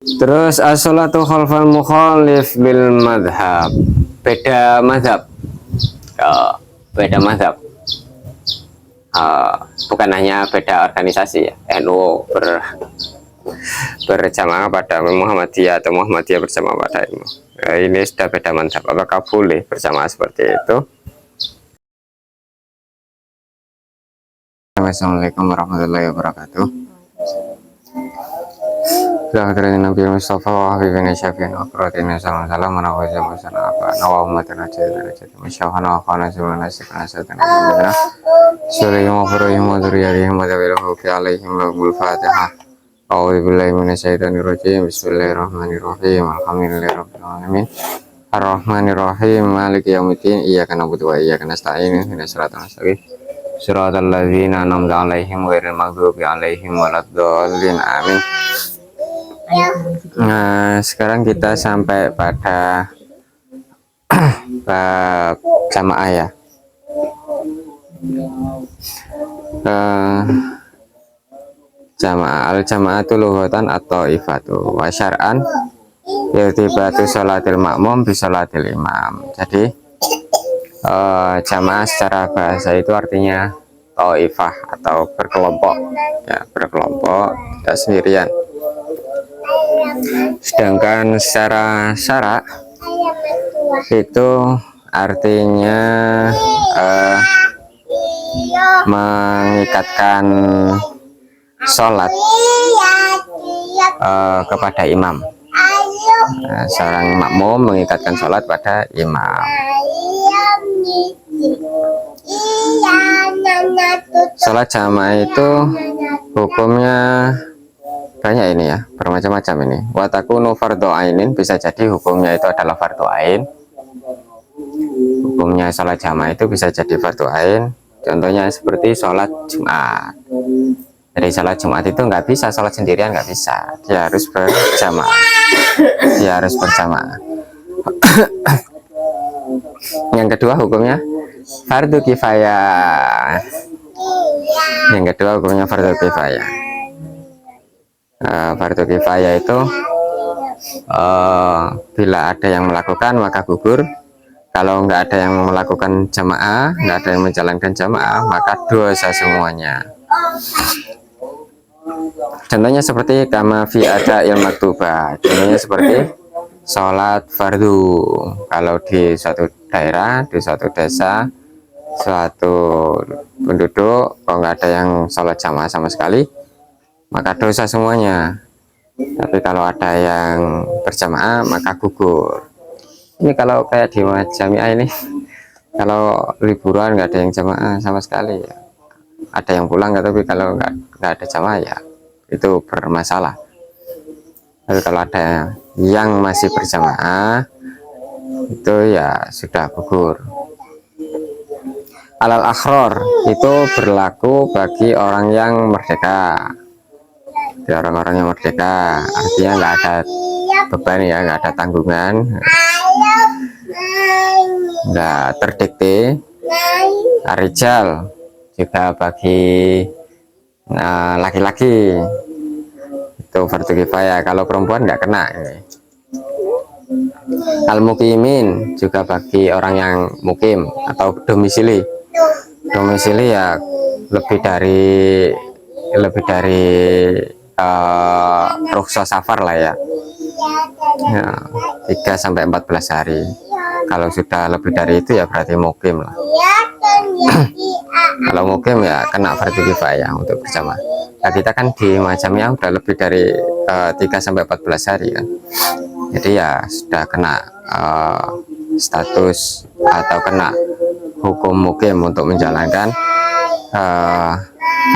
Terus as-sholatu khalfal mukhalif bil madhab, beda madhab. Ya, beda madhab. Bukan hanya beda organisasi ya, NU berjamaah pada Muhammadiyah atau Muhammadiyah bersama pada NU. Ini sudah beda madhab. Apakah boleh berjamaah seperti itu? Assalamualaikum warahmatullahi wabarakatuh. Nabi Mustafa wa habibina syafi'in wa quratina salam salam wa nawaza wasana apa nawa umatin ajiyah masyafana wa khana zubana sikana satana bidana surihim wa furihim wa duriyarihim wa dawilahu ki alaihim lagbul fatihah a'udhu billahi minasyaitanir rajim bismillahirrahmanirrahim alhamdulillahi rabbil alamin arrahmanirrahim maliki yaumiddin iyyaka na'budu wa iyyaka nasta'in ihdinas siratal mustaqim siratal ladzina an'amta alaihim ghairil maghdubi alaihim waladdallin amin. Nah, sekarang kita sampai pada bab jamaah ya. Jamaah al-jama'atu lughatan atau ifatu wa syar'an irtibatu sholatil makmum bi sholatil imam. Jadi jamaah secara bahasa itu artinya taifah atau berkelompok ya, berkelompok, tidak sendirian. Sedangkan secara syarak itu artinya mengikatkan sholat kepada imam. Seorang makmum mengikatkan sholat pada imam. Sholat jamaah itu hukumnya banyak ini ya, bermacam-macam ini. Watakunu fardhu ainin, bisa jadi hukumnya itu adalah fardhu ain. Hukumnya sholat jamaah itu bisa jadi fardhu ain. Contohnya seperti sholat Jumat. Jadi sholat Jumat itu nggak bisa sholat sendirian, nggak bisa. Dia harus berjamaah. Dia harus berjamaah. Yang kedua hukumnya fardhu kifayah. Yang kedua hukumnya fardhu kifayah. Fardhu kifayah itu bila ada yang melakukan maka gugur. Kalau nggak ada yang melakukan jamaah, nggak ada yang menjalankan jamaah, maka dosa semuanya. Contohnya seperti kama fi ada il maktubah. Contohnya seperti sholat fardu. Kalau di suatu daerah, di suatu desa, suatu penduduk, kalau nggak ada yang sholat jamaah sama sekali, maka dosa semuanya. Tapi kalau ada yang berjamaah maka gugur. Ini kalau kayak di jamiah ini, kalau liburan nggak ada yang jamaah sama sekali ya. Ada yang pulang, tapi kalau nggak ada jamaah ya itu bermasalah. Tapi kalau ada yang masih berjamaah itu ya sudah gugur. Alal akhror itu berlaku bagi orang yang merdeka. Orang-orang yang merdeka artinya nggak ada beban ya, nggak ada tanggungan, nggak terdikte. Rijal juga bagi laki-laki itu fardhu kifayah. Kalau perempuan nggak kena ini. Al-muqimin juga bagi orang yang mukim atau domisili. Domisili ya lebih dari rukhsah safar lah ya. 3 sampai 14 hari. Kalau sudah lebih dari itu ya berarti mukim lah. Kalau mukim ya kena fardhu kifayah untuk berjamaah. Nah, kita kan di macamnya udah lebih dari 3 sampai 14 hari kan. Jadi ya sudah kena status atau kena hukum mukim untuk menjalankan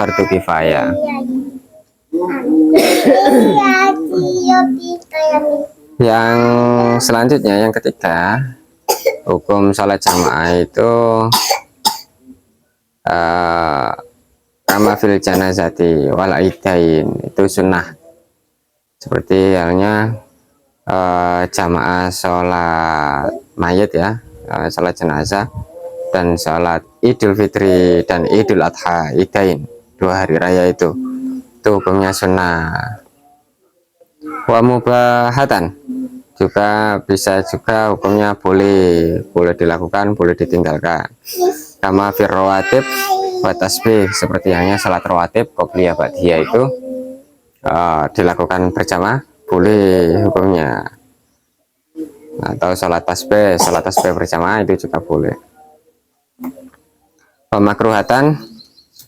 fardhu kifayah. Yang selanjutnya, yang ketiga, hukum sholat jamaah itu kama fil janazati wal aidain, itu sunnah. Seperti halnya jamaah sholat mayit ya, sholat jenazah dan sholat idul fitri dan idul adha, idain, 2 hari raya itu hukumnya sunnah. Wa mubahatan juga bisa juga hukumnya boleh dilakukan, boleh ditinggalkan. Kama fir rawatib wa tasbih, seperti hanya salat rawatib qobliyah ba'diyah itu dilakukan berjamaah boleh hukumnya, atau salat tasbih berjamaah itu juga boleh. Makruhatan,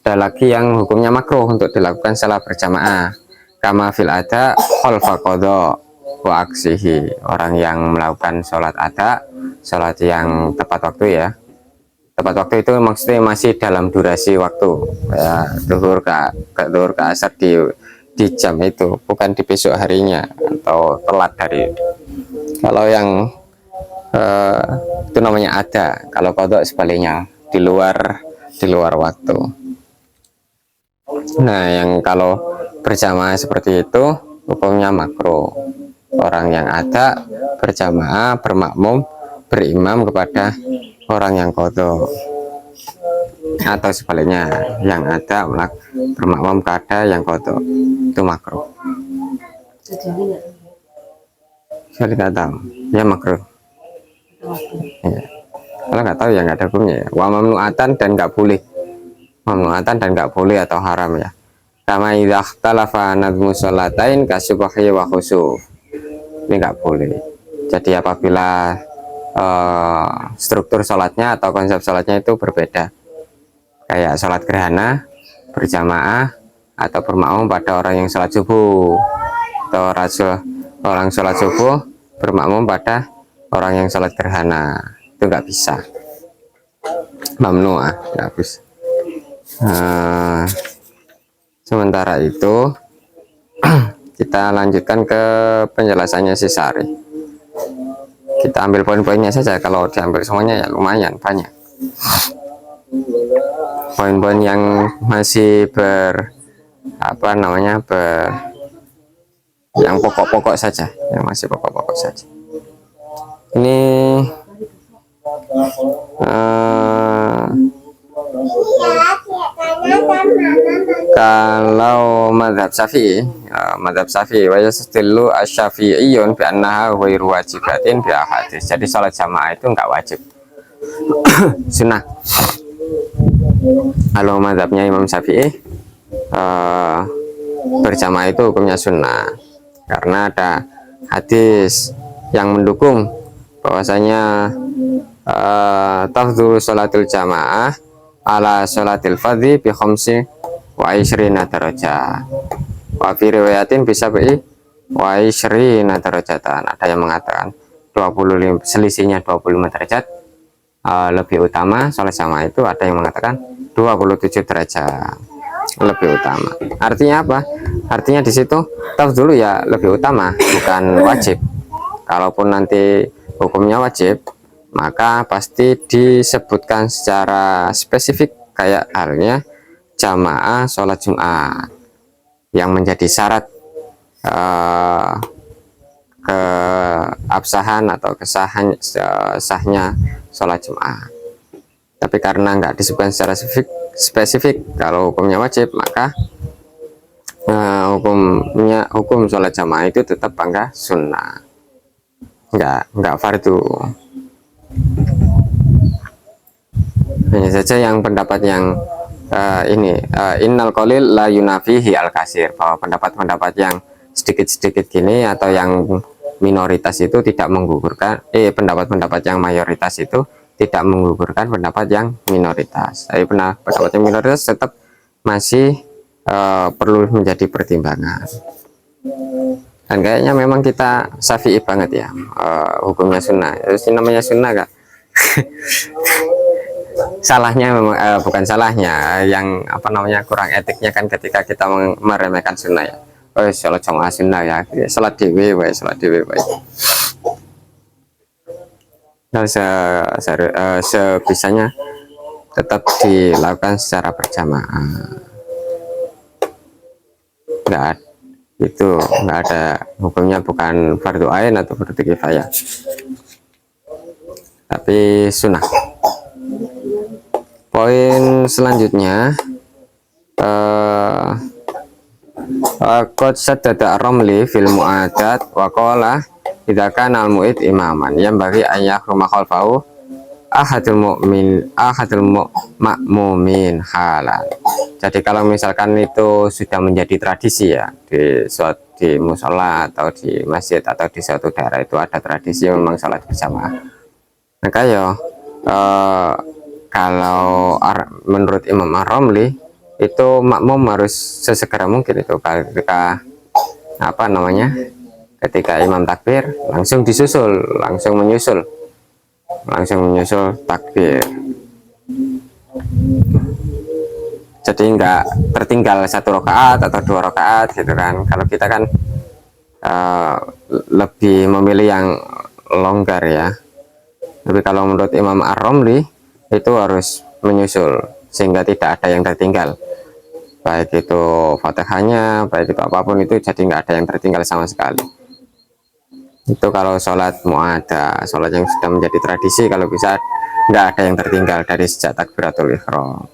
ada lagi yang hukumnya makruh untuk dilakukan salat berjamaah. Kama fil ada khalfa qadha wa aksihi, orang yang melakukan sholat ada, sholat yang tepat waktu ya. Tepat waktu itu maksudnya masih dalam durasi waktu ya, zuhur ke asar di jam itu, bukan di besok harinya atau telat dari. Kalau yang itu namanya ada, kalau qadha sebaliknya di luar waktu. Nah, yang kalau berjamaah seperti itu hukumnya makruh. Orang yang ada berjamaah, bermakmum, berimam kepada orang yang qadha, atau sebaliknya yang ada bermakmum kepada yang qadha, itu makruh. Saya tidak tahu ya makruh ya. Kalau nggak tahu ya nggak ada hukumnya ya. Wa mamnu'atan, dan nggak boleh, mamnu'atan dan nggak boleh atau haram ya. Kama idza ikhtalafa nadmu sholatain kasubhi wa khusuf, ini nggak boleh. Jadi apabila struktur sholatnya atau konsep sholatnya itu berbeda, kayak sholat gerhana berjamaah atau bermakmum pada orang yang sholat subuh, atau orang sholat subuh bermakmum pada orang yang sholat gerhana, itu nggak bisa, mamnu'ah, nggak bisa. Sementara itu kita lanjutkan ke penjelasannya Sisari. Kita ambil poin-poinnya saja, kalau diambil semuanya ya lumayan banyak. Poin-poin yang masih yang pokok-pokok saja, yang masih pokok-pokok saja. Ini kalau madhab Syafi'i, wa yastadillu asy-syafi'iyyun bi annaha ghairu wajibatin bi ahadits. Jadi sholat jamaah itu enggak wajib, sunnah. Kalau madhabnya Imam Syafi'i, berjamaah itu hukumnya sunnah, karena ada hadis yang mendukung bahwasanya tafdhulu sholatul jamaah ala sholatil fardhi bi khamsi wa ishrina darajah, wa fi riwayatin bisa bi wa ishrina darajatan. Ada yang mengatakan 25, selisihnya 25 derajat lebih utama sholat jamaah itu, ada yang mengatakan 27 derajat lebih utama. Artinya apa? Artinya di situ tafdhulu ya lebih utama, bukan wajib. Kalaupun nanti hukumnya wajib, maka pasti disebutkan secara spesifik, kayak halnya jamaah sholat Jumat yang menjadi syarat keabsahan atau sahnya sholat Jumat. Tapi karena nggak disebutkan secara spesifik kalau hukumnya wajib, maka hukum sholat jamaah itu tetap bangga sunnah, nggak fardu. Hanya saja yang pendapat yang innal qalil la yunafihi al kasir, bahwa pendapat-pendapat yang sedikit-sedikit gini atau yang minoritas itu tidak menggugurkan pendapat-pendapat yang mayoritas itu tidak menggugurkan pendapat yang minoritas. Tapi pendapat yang minoritas tetap masih perlu menjadi pertimbangan. Dan kayaknya memang kita Syafi'i banget ya, hukumnya sunnah. Terus namanya sunnah kak. Salahnya memang bukan salahnya, yang kurang etiknya kan ketika kita meremehkan sunnah ya. Oh, sholat jamaah sunnah ya, sholat dewe baik, sholat dewe baik. Nah, sebisanya tetap dilakukan secara berjamaah. Nggak ada hukumnya, bukan fardu ain atau fardu kifayah, tapi sunnah. Poin selanjutnya Qad saddada ar-Ramli fil mu'adat wa qala idza kana al-mu'id imaman yang bagi ayah rumah khalfahu ma'mumin halan. Jadi kalau misalkan itu sudah menjadi tradisi ya di musola atau di masjid atau di suatu daerah itu ada tradisi memang sholat berjamaah, maka ya kalau menurut Imam Ar-Ramli itu makmum harus sesegera mungkin itu ketika apa namanya ketika imam takbir langsung disusul, langsung menyusul takbir, jadi nggak tertinggal 1 rakaat atau 2 rakaat gitu kan. Kalau kita kan lebih memilih yang longgar ya, tapi kalau menurut Imam Ar-Ramli itu harus menyusul sehingga tidak ada yang tertinggal, baik itu Fatihahnya, baik itu apapun itu, jadi nggak ada yang tertinggal sama sekali. Itu kalau sholat mu'ada, sholat yang sudah menjadi tradisi, kalau bisa nggak ada yang tertinggal dari sejak takbiratul ihram.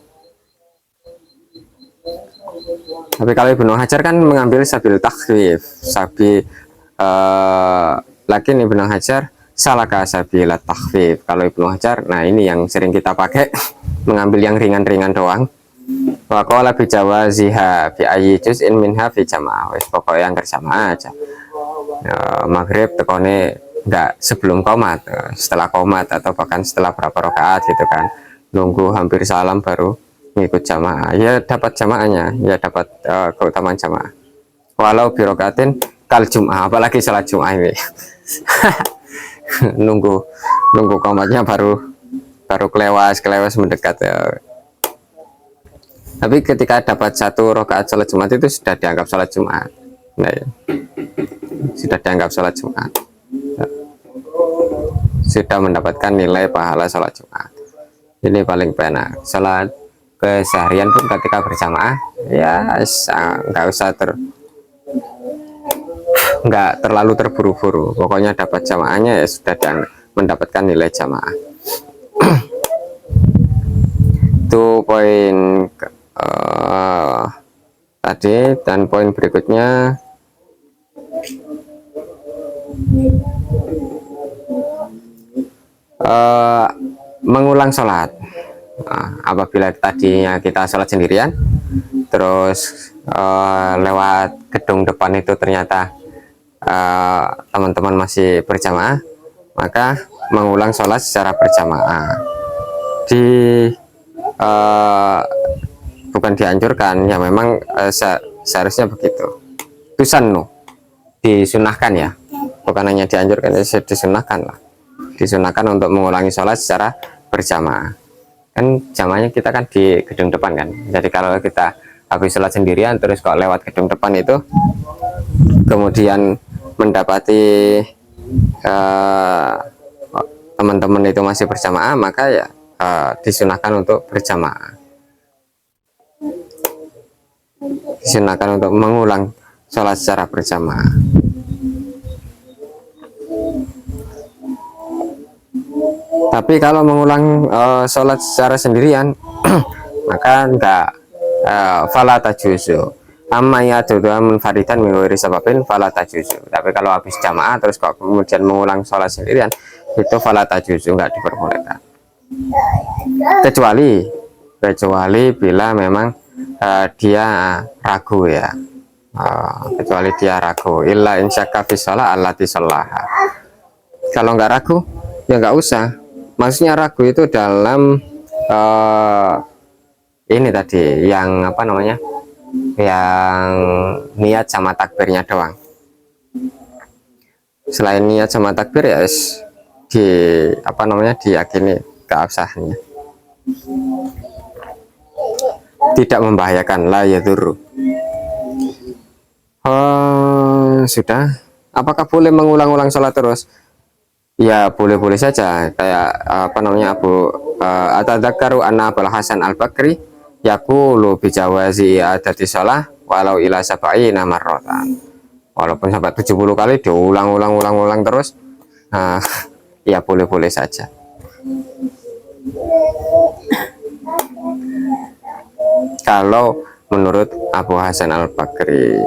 Tapi kalau Ibnu Hajar kan mengambil sabil takhfif, lakin Ibnu Hajar salaka sabil takhfif. Kalau Ibnu Hajar, nah ini yang sering kita pakai, mengambil yang ringan-ringan doang. Wa qala bi jawaziha bi ayyi juz'in minha fi jamaah, wis pokoknya yang berjamaah aja. Maghrib tekone enggak sebelum qomat, setelah qomat atau bahkan setelah berapa rakaat gitu kan, nunggu hampir salam baru ngikut jamaah, ya dapat jamaahnya, ya dapat keutamaan jamaah walau birokaatin kal jum'ah, apalagi salat jum'ah ini. nunggu qomatnya baru kelewas mendekat ya. Tapi ketika dapat 1 rakaat sholat Jumat itu sudah dianggap sholat Jumat. Nah, ya. Sudah dianggap sholat Jumat. Sudah mendapatkan nilai pahala sholat Jumat. Ini paling benar. Sholat keseharian pun ketika berjamaah, ya nggak terlalu terburu-buru. Pokoknya dapat jamaahnya ya sudah mendapatkan nilai jamaah. Itu poin tadi, dan poin berikutnya mengulang sholat. Apabila tadinya kita sholat sendirian terus lewat gedung depan itu ternyata teman-teman masih berjamaah, maka mengulang sholat secara berjamaah bukan dianjurkan ya, memang seharusnya begitu, tusannu, disunahkan ya, bukan hanya dianjurkan, ya disunahkan lah, disunahkan untuk mengulangi sholat secara berjamaah. Kan jamaahnya kita kan di gedung depan kan, jadi kalau kita habis sholat sendirian terus kok lewat gedung depan itu kemudian mendapati teman-teman itu masih berjamaah, maka ya disunahkan untuk berjamaah, disunahkan untuk mengulang sholat secara berjamaah. Tapi kalau mengulang sholat secara sendirian maka enggak, fala tajuzu, amma yadudu munfaridan min ghairi sababin fala tajuzu. Tapi kalau habis jamaah terus kok kemudian mengulang sholat sendirian, itu fala tajuzu, enggak diperbolehkan, kecuali bila memang dia ragu ya, kecuali dia ragu, illa insyaka fi shalah allati shallaha. Kalau nggak ragu ya nggak usah. Maksudnya ragu itu dalam ini tadi yang apa namanya, yang niat sama takbirnya doang. Selain niat sama takbir ya di apa namanya, diyakini keabsahannya, tidak membahayakan, la yadurru. Sudah. Apakah boleh mengulang-ulang sholat terus? Ya boleh-boleh saja. Kayak apa namanya, atadzakaru anna Abul Hasan Al-Bakri yaqulu bijawazi adati sholah walau ila sab'ina marratan. Walaupun sampai 70 kali diulang-ulang terus, ya boleh-boleh saja. Kalau menurut Abu Hasan Al-Bakri.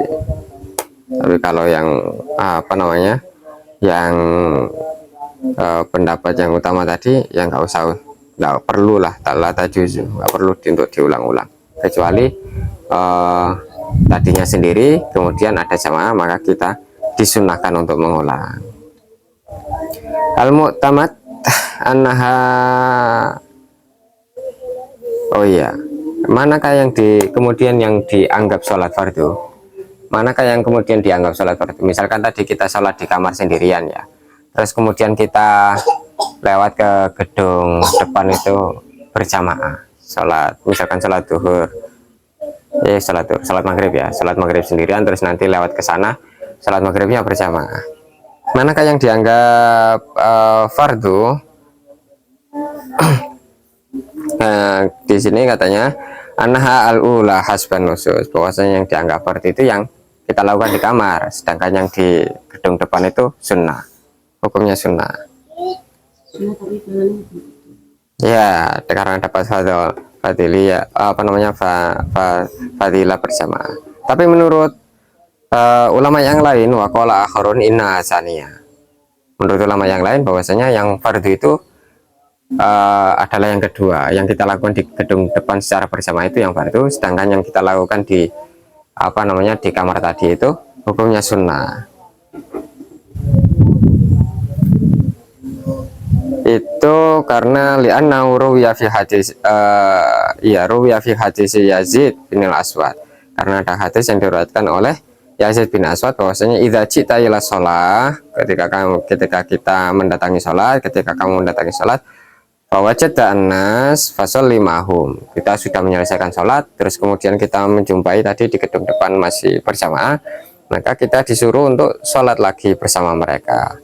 Tapi kalau yang apa namanya, yang pendapat yang utama tadi, yang nggak perlu lah, tak tajuzu, nggak perlu untuk diulang-ulang, kecuali tadinya sendiri kemudian ada jamaah, maka kita disunahkan untuk mengulang. Al-mu'tamad annaha, oh iya, manakah yang kemudian yang dianggap sholat fardu, manakah yang kemudian dianggap sholat fardu. Misalkan tadi kita sholat di kamar sendirian ya, terus kemudian kita lewat ke gedung depan itu berjamaah sholat, misalkan sholat duhur, sholat maghrib ya, sholat maghrib sendirian, terus nanti lewat ke sana sholat maghribnya berjamaah. Manakah yang dianggap fardu? Nah, di sini katanya anha al-ula hasban nusus, bahwasanya yang dianggap fardu itu yang kita lakukan di kamar, sedangkan yang di gedung depan itu sunnah, hukumnya sunnah. Ya, karena dapat fadilah, apa namanya, fadilah bersama. Tapi menurut ulama yang lain, waqala akharun inna hasaniyah, menurut ulama yang lain bahwasanya yang fardu itu adalah yang kedua, yang kita lakukan di gedung depan secara bersama itu yang fardu, sedangkan yang kita lakukan di apa namanya, di kamar tadi itu hukumnya sunnah. Itu karena li'anna ruwiya fi hadis ruwiya fi hadis Yazid bin Al-Aswad, karena ada hadis yang diriwayatkan oleh Yazid bin Aswad bahwasanya idza cita ila shalah, ketika kita mendatangi salat, ketika kamu mendatangi salat, fawajada annas fasolli mahum, kita sudah menyelesaikan salat, terus kemudian kita menjumpai tadi di gedung depan masih berjamaah, maka kita disuruh untuk sholat lagi bersama mereka.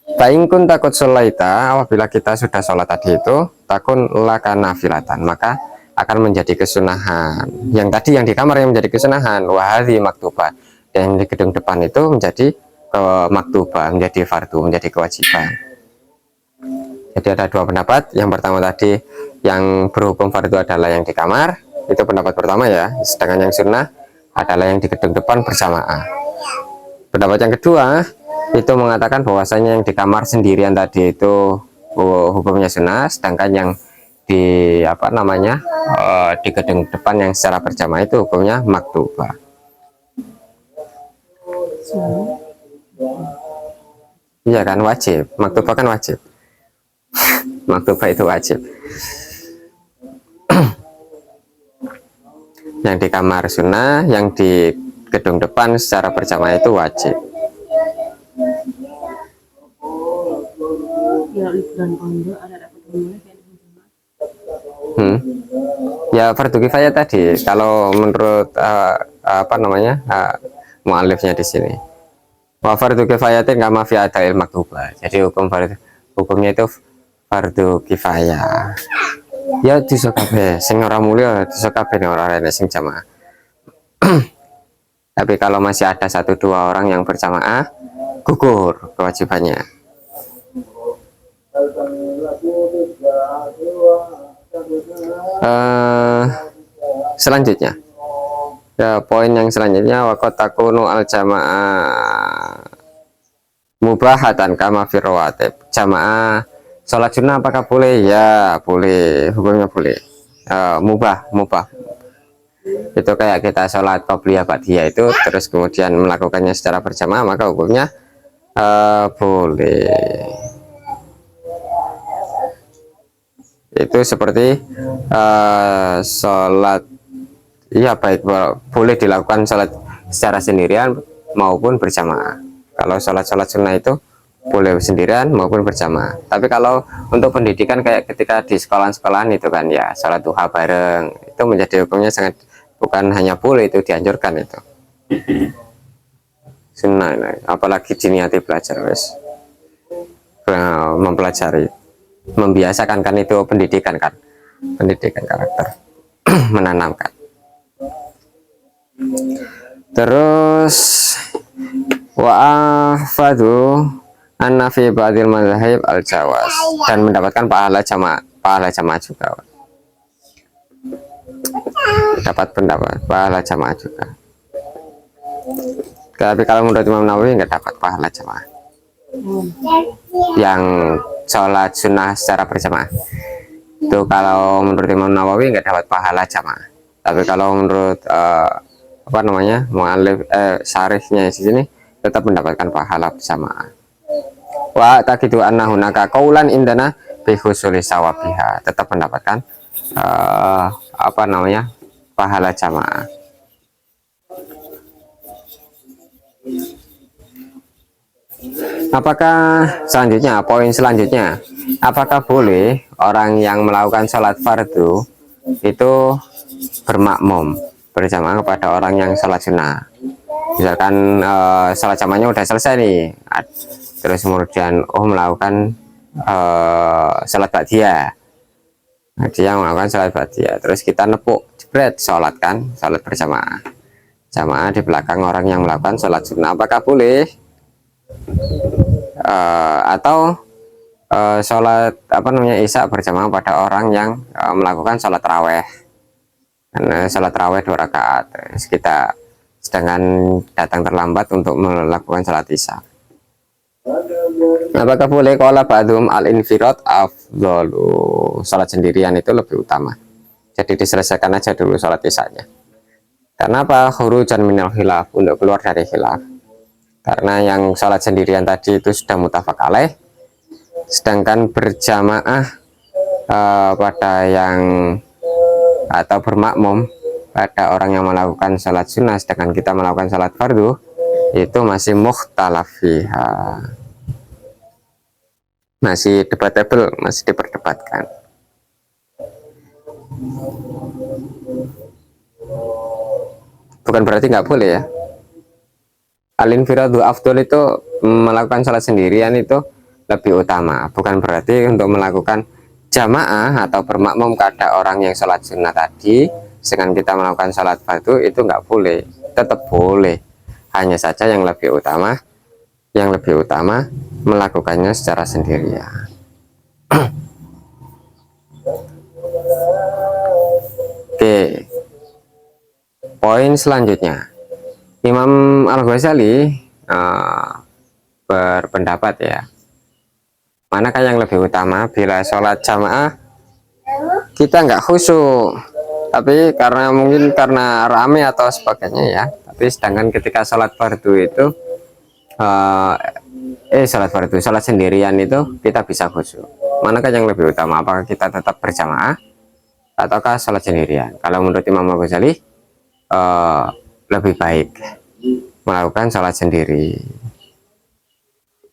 Ta'ingkun takut sholaita, apabila kita sudah sholat tadi itu, takun laka nafilatan, maka akan menjadi kesunahan. Yang tadi yang di kamar yang menjadi kesunahan, wahadi maktubah, dan di gedung depan itu menjadi maktubah, menjadi fardu, menjadi kewajiban. Jadi ada dua pendapat. Yang pertama tadi yang berhukum fardu adalah yang di kamar, itu pendapat pertama ya, sedangkan yang sunnah adalah yang di gedung depan berjamaah. Pendapat yang kedua itu mengatakan bahwasanya yang di kamar sendirian tadi itu hukumnya sunnah, sedangkan yang di apa namanya, di gedung depan yang secara berjamaah itu hukumnya maktubah. Iya kan, wajib, maktubah kan wajib. Maktubah itu wajib. Yang di kamar sunnah, yang di gedung depan secara berjamaah itu wajib. Ya fardu kifayah tadi kalau menurut apa namanya, mu'alifnya di sini. Wa fardu kifayatin kama fi adail maktubah. Jadi hukumnya itu fardu kifayah. Ya bisa kabeh, sing ora mulia bisa kabeh ora ana sing jamaah. Tapi kalau masih ada 1-2 orang yang berjamaah, gugur kewajibannya. Selanjutnya ya, poin yang selanjutnya, waqat takunu al jamaah mubahatan kama fi rawatib. Jamaah sholat sunnah apakah boleh? Ya boleh, hukumnya boleh. Mubah itu kayak kita sholat qobliyah ba'diyah itu terus kemudian melakukannya secara berjamaah, maka hukumnya boleh. Itu seperti sholat, iya baik, boleh dilakukan sholat secara sendirian maupun berjamaah. Kalau sholat sunnah itu boleh sendirian maupun berjamaah. Tapi kalau untuk pendidikan kayak ketika di sekolah-sekolahan itu kan ya, sholat duha bareng itu menjadi hukumnya sangat, bukan hanya boleh, itu dianjurkan itu sunnah. Apalagi diniati belajar, wes mempelajari, membiasakan kan, itu pendidikan kan, pendidikan karakter. Menanamkan. Terus wa afadu anna fi ba'dil madzhab al jawaz, dan mendapatkan pahala jamaah juga. dapat pendapat pahala jamaah juga. Tapi kalau menurut Imam Nawawi nggak dapat pahala jamaah yang sholat sunnah secara berjamaah. Itu kalau menurut Imam Nawawi nggak dapat pahala jamaah. Tapi kalau menurut apa namanya mu'alif syarihnya di sini tetap mendapatkan pahala berjamaah. Wa takidu anna hunaka qaulan indana bi husuli sawabiha, tetap mendapatkan apa namanya pahala jamaah. Apakah selanjutnya, poin selanjutnya, apakah boleh orang yang melakukan sholat fardu itu bermakmum berjamaah kepada orang yang sholat sunnah? Misalkan sholat jamaahnya udah selesai nih, terus kemudian melakukan sholat ba'diyah, dia melakukan sholat ba'diyah, terus kita nepuk jebret sholat kan, sholat berjamaah, jamaah di belakang orang yang melakukan sholat sunnah, apakah boleh? Atau sholat apa namanya isya berjamaah pada orang yang melakukan sholat raweh, karena sholat raweh 2 rakaat, kita sedangkan datang terlambat untuk melakukan sholat isya, apakah boleh? Qala ba'dhum al-infirad afdalu, sholat sendirian itu lebih utama, jadi diselesaikan aja dulu sholat isyanya. Karena apa? Khurujan minal khilaf, untuk keluar dari khilaf. Karena yang sholat sendirian tadi itu sudah mutafak alaih, sedangkan berjamaah pada yang atau bermakmum pada orang yang melakukan sholat sunnah sedangkan kita melakukan sholat fardu itu masih mukhtalaf fiha, masih debatable, masih diperdebatkan. Bukan berarti nggak boleh ya. Al-infiradu afdol itu melakukan sholat sendirian itu lebih utama, bukan berarti untuk melakukan jamaah atau bermakmum kepada orang yang sholat sunnah tadi dengan kita melakukan sholat fardu itu nggak boleh, tetap boleh, hanya saja yang lebih utama melakukannya secara sendirian. Oke, poin selanjutnya, Imam Al-Ghazali berpendapat ya, manakah yang lebih utama bila sholat jamaah kita nggak khusyuk, tapi karena mungkin karena rame atau sebagainya ya, tapi sedangkan ketika sholat fardu itu sholat sendirian itu kita bisa khusyuk, manakah yang lebih utama? Apakah kita tetap berjamaah ataukah sholat sendirian? Kalau menurut Imam Al-Ghazali lebih baik melakukan sholat sendiri.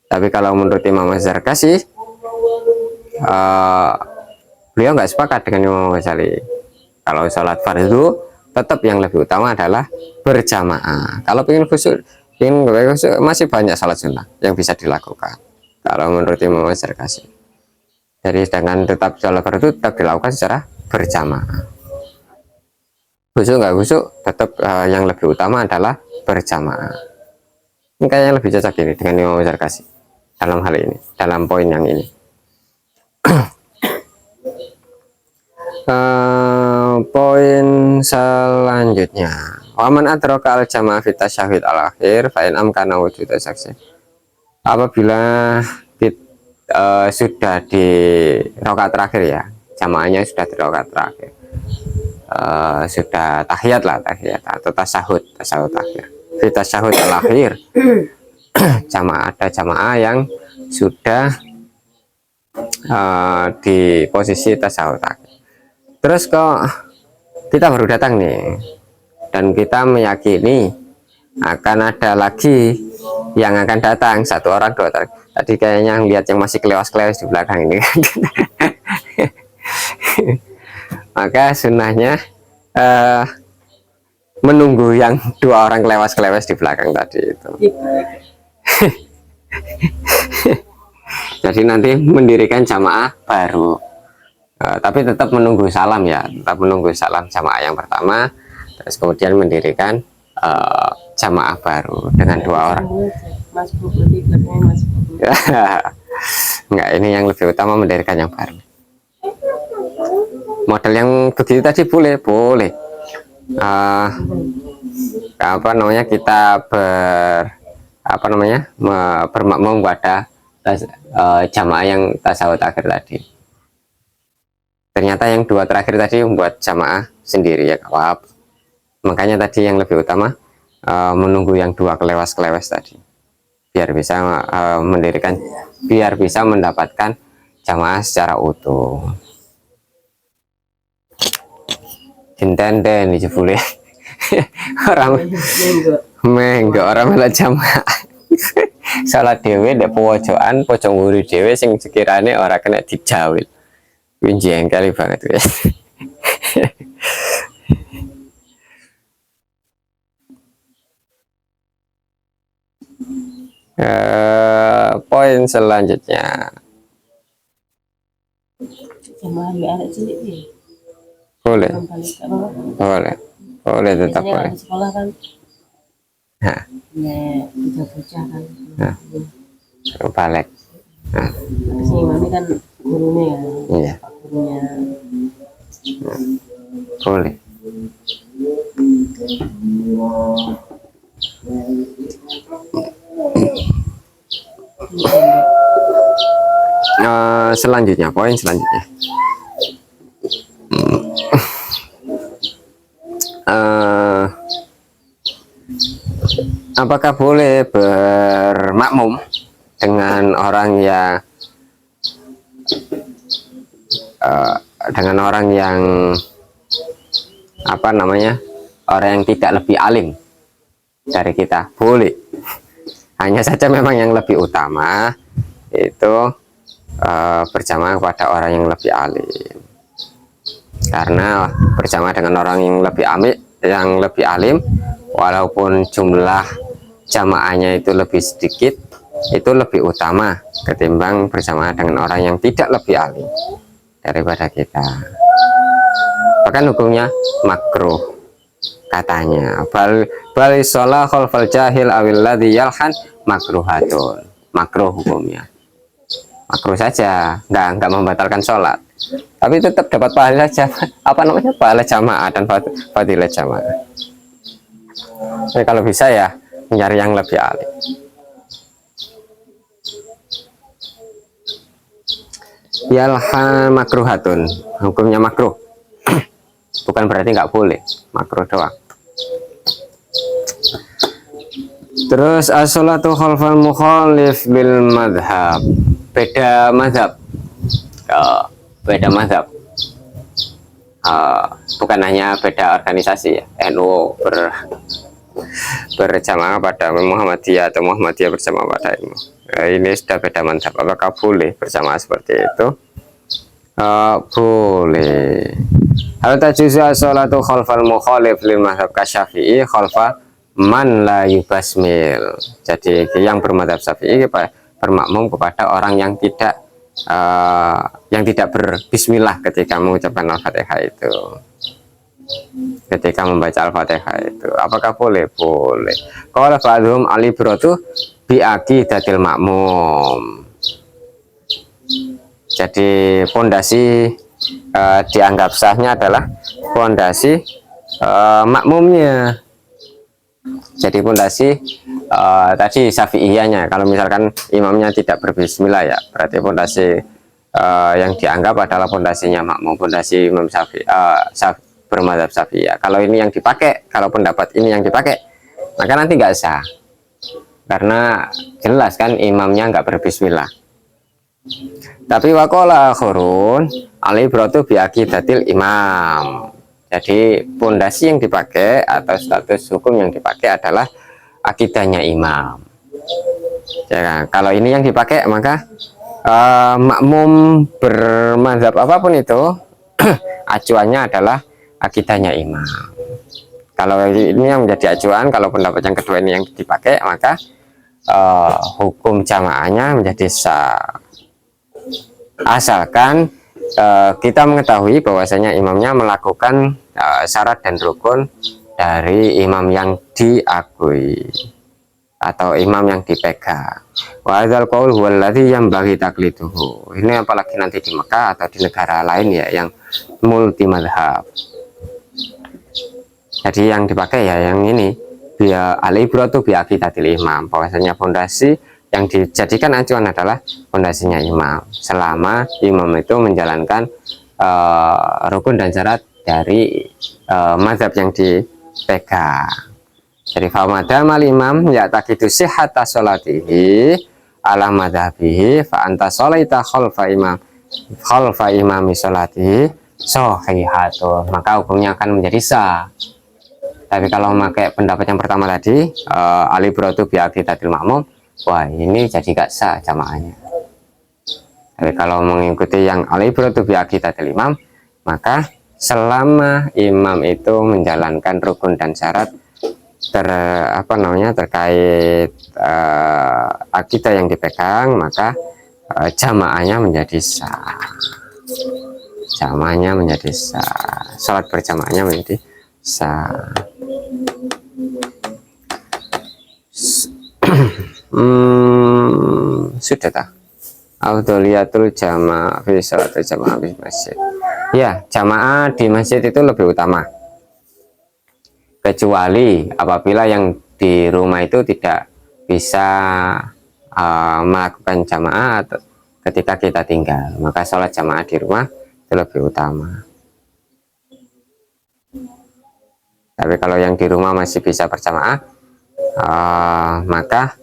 Tapi kalau menurut Imam Az-Zarkashi, beliau nggak sepakat dengan Imam Ghazali. Kalau sholat fardu tetap yang lebih utama adalah berjamaah. Kalau ingin khusyuk, masih banyak sholat sunnah yang bisa dilakukan. Kalau menurut Imam Az-Zarkashi, jadi sedangkan tetap sholat fardu tetap dilakukan secara berjamaah. Khusyuk nggak khusyuk tetap yang lebih utama adalah berjamaah. Ini kayak yang lebih cocok ini dengan Imam Zarkashi dalam hal ini, dalam poin yang ini. Poin selanjutnya, waman adraka al jamaah fit tasyahhud al akhir fa in amkana wujud saksi. Apabila sudah di rakaat terakhir ya, jamaahnya sudah di rakaat terakhir, sudah tahiyat atau tasahud akhir, fit tasyahhud al akhir, ada jamaah yang sudah di posisi tasahud akhir, terus kok kita baru datang nih dan kita meyakini akan ada lagi yang akan datang, 1 orang 2 orang, tadi kayaknya lihat yang masih kelewas-kelewas di belakang ini. Maka sunnahnya menunggu yang 2 orang kelewas-kelewas di belakang tadi itu. Jadi nanti mendirikan jamaah baru, tapi tetap menunggu salam ya, tetap menunggu salam jamaah yang pertama, terus kemudian mendirikan jamaah baru dengan 2 orang. Enggak, ini yang lebih utama mendirikan yang baru. Model yang begitu tadi boleh, uh, apa namanya, kita bermakmum pada jamaah yang tasawuf akhir tadi. Ternyata yang dua terakhir tadi membuat jamaah sendiri ya, makanya tadi yang lebih utama menunggu yang dua kelewas-kelewas tadi, biar bisa biar bisa mendapatkan jamaah secara utuh. Jenten dijebule orang menggo orang mela jamaah salat dhewe ndek pojokan pojok nguri dhewe sing sekirane ora kena dijawil. Kuwi jengkel banget ya. Poin selanjutnya. Boleh. Boleh. Boleh tetap boleh. Sekolah kan. Nah. Bocah kan. Nah. Balik. Nah. Ini kan gurunya ya. Iya. Gurunya. Nah. Boleh. Selanjutnya, poin selanjutnya. Apakah boleh bermakmum dengan orang yang apa namanya, orang yang tidak lebih alim dari kita? Boleh, hanya saja memang yang lebih utama itu berjamaah kepada orang yang lebih alim, karena berjamaah dengan orang yang lebih alim walaupun jumlah jamaahnya itu lebih sedikit, itu lebih utama ketimbang berjamaah dengan orang yang tidak lebih alim daripada kita. Bahkan hukumnya makruh katanya. Bal shalah khalfal jahil awil ladzi yalhan makruhatun. Makruh hukumnya. Makruh saja, nggak membatalkan sholat, tapi tetap dapat pahala saja. Apa namanya, pahala jamaah dan fadilah jamaah. Jadi kalau bisa ya mencari yang lebih alim. Yalhan makruhatun, hukumnya makruh. Bukan berarti nggak boleh, makruh doang. Terus as-sholatu khalfal mukhalif bil madhab. Beda madhab, beda madhab, bukan hanya beda organisasi ya. NU berjamaah pada Muhammadiyah atau Muhammadiyah berjamaah pada NU. Ini sudah beda madhab. Apakah boleh berjamaah seperti itu? Boleh. Hal tajuzu as-sholatu khalfal mukhalif lil madhab kasyafi'i khalfa man la yubasmil. Jadi yang bermadhab Syafi'i bermakmum kepada orang yang tidak berbismillah ketika mengucapkan Al-Fatihah itu, ketika membaca Al-Fatihah itu. Apakah boleh? Boleh. Qala ba'dhum al-ibratu bi aqidatil makmum. Jadi pondasi dianggap sahnya adalah pondasi makmumnya. Jadi pondasi tadi syafi'iyahnya, kalau misalkan imamnya tidak berbismillah ya berarti pondasi yang dianggap adalah pondasinya makmum, pondasi Imam Syafi'i, bermadzhab Syafi'iyah. Kalau ini yang dipakai, kalau pendapat ini yang dipakai, maka nanti nggak sah, karena jelas kan imamnya nggak berbismillah. Tapi waqala akhirun alibratu bi aqidatil imam. Jadi pondasi yang dipakai atau status hukum yang dipakai adalah akidahnya imam. Ya, kalau ini yang dipakai maka makmum bermadzhab apapun itu acuannya adalah akidahnya imam. Kalau ini yang menjadi acuan, kalau pendapat yang kedua ini yang dipakai, maka hukum jamaahnya menjadi sah. Asalkan kita mengetahui bahwasanya imamnya melakukan syarat dan rukun dari imam yang diakui atau imam yang dipegang. Wa hadzal qaul huwal ladzi yanbaghi taqliduhu. Ini apalagi nanti di Mekah atau di negara lain ya yang multi madhab. Jadi yang dipakai ya yang ini, biar al-ibratu bi aqidatil imam, bahwasanya fondasi yang dijadikan acuan adalah fondasinya imam, selama imam itu menjalankan rukun dan syarat dari mazhab yang dipegang. Jadi famadama imam ya takidu sihhata sholatihi ala madhabihi fa anta sholaita khalfa imami sholatihi sahihatu, maka hukumnya akan menjadi sah. Tapi kalau memakai pendapat yang pertama tadi, al-ibratu bi aqidatil ma'mum, wah ini jadi gak sah jamaahnya. Tapi kalau mengikuti yang al-ibratu bi aqidatil imam, maka selama imam itu menjalankan rukun dan syarat terkait akidah yang dipegang, maka jamaahnya menjadi sah. Jamaahnya menjadi sah, sholat berjamaahnya menjadi sah. Sudah tak? Audoliatul jamaah fi sholatul jamaah di masjid. Ya, jamaah di masjid itu lebih utama. Kecuali apabila yang di rumah itu tidak bisa melakukan jamaah ketika kita tinggal, maka sholat jamaah di rumah itu lebih utama. Tapi kalau yang di rumah masih bisa berjamaah, maka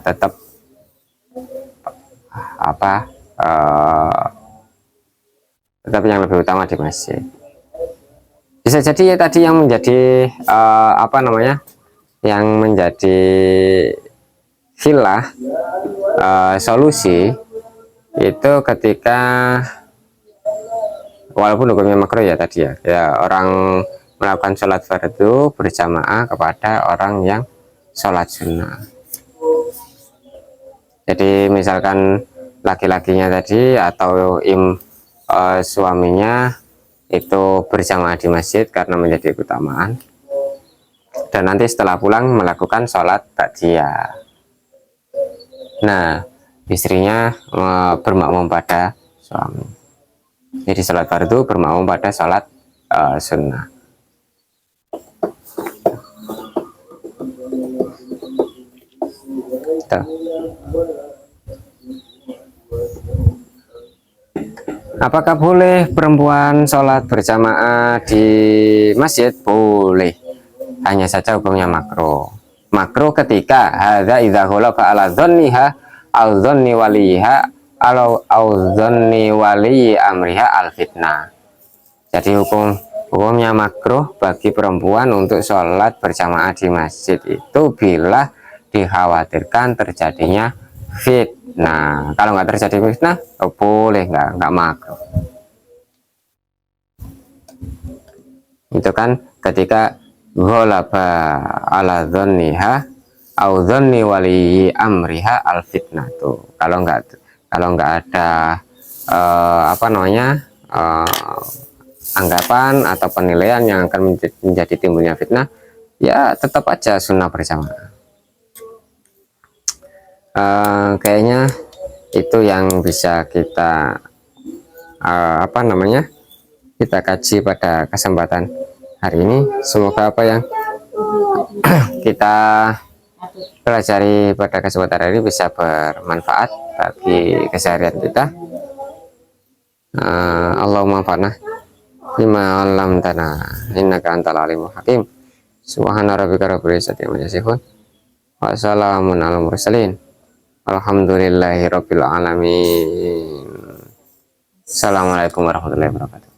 tetap tetap yang lebih utama di masjid. Bisa jadi ya tadi yang menjadi yang menjadi khilaf solusi itu ketika walaupun hukumnya makruh ya tadi ya orang melakukan sholat fardu berjamaah kepada orang yang sholat sunnah. Jadi misalkan laki-lakinya tadi atau suaminya itu berjamaah di masjid karena menjadi keutamaan, dan nanti setelah pulang melakukan sholat ba'diyah. Nah, istrinya bermakmum pada suami. Jadi sholat fardu bermakmum pada sholat sunnah. Tuh. Apakah boleh perempuan sholat berjamaah di masjid? Boleh. Hanya saja hukumnya makruh. Makruh ketika hadza idza ghalafa ala dhanniha au dhanni waliha au dhanni wali amriha al fitnah. Jadi hukumnya makruh bagi perempuan untuk sholat berjamaah di masjid itu bila dikhawatirkan terjadinya fitnah. Kalau nggak terjadi fitnah, boleh, nggak makruh. Itu kan ketika ghalaba ala dhanniha au dhanni wali amriha al fitnah tuh. Kalau nggak ada anggapan atau penilaian yang akan menjadi timbulnya fitnah, ya tetap aja sunnah berjamaah. Kayaknya itu yang bisa kita kita kaji pada kesempatan hari ini. Semoga apa yang kita pelajari pada kesempatan hari ini bisa bermanfaat bagi keseharian kita. Allahumma fa'na bima 'allamtana innaka antal alimul hakim. Subhana rabbika rabbil izzati amma yasifun wa salamun alal mursalin alhamdulillahi rabbil alamin. Assalamualaikum warahmatullahi wabarakatuh.